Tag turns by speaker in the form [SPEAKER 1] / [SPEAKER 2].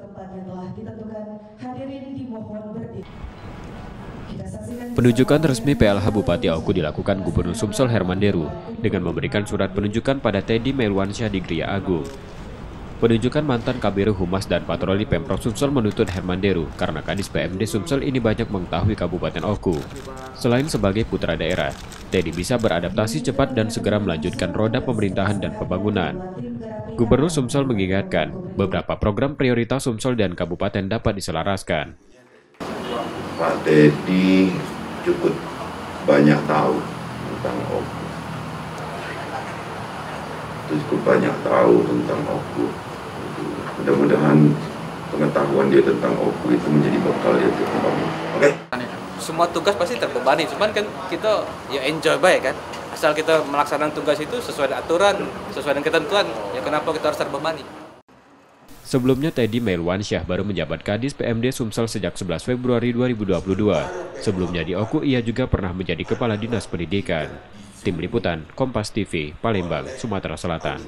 [SPEAKER 1] tempat yang telah ditentukan, hadirin dimohon berdiri.
[SPEAKER 2] Penunjukan resmi PLH Bupati Oku dilakukan Gubernur Sumsel Herman Deru dengan memberikan surat penunjukan pada Teddy Melwansyah di Gria Agung. Penunjukan mantan Kabiro Humas dan Patroli Pemprov Sumsel menuntut Herman Deru karena Kadis PMD Sumsel ini banyak mengetahui Kabupaten Oku. Selain sebagai putra daerah, Teddy bisa beradaptasi cepat dan segera melanjutkan roda pemerintahan dan pembangunan. Gubernur Sumsel mengingatkan beberapa program prioritas Sumsel dan Kabupaten dapat diselaraskan.
[SPEAKER 3] Pak Teddy cukup banyak tahu tentang Oku. Cukup banyak tahu tentang Oku. Mudah-mudahan pengetahuan dia tentang Oku itu menjadi bekal dia untuk membangun. Oke?
[SPEAKER 4] Semua tugas pasti terbebani, cuman kan kita ya enjoy baik kan. Asal kita melaksanakan tugas itu sesuai dengan aturan, sesuai dengan ketentuan, ya kenapa kita harus terbebani?
[SPEAKER 2] Sebelumnya Teddy Melwansyah baru menjabat Kadis PMD Sumsel sejak 11 Februari 2022. Sebelumnya di Oku ia juga pernah menjadi Kepala Dinas Pendidikan. Tim Liputan, Kompas TV, Palembang, Sumatera Selatan.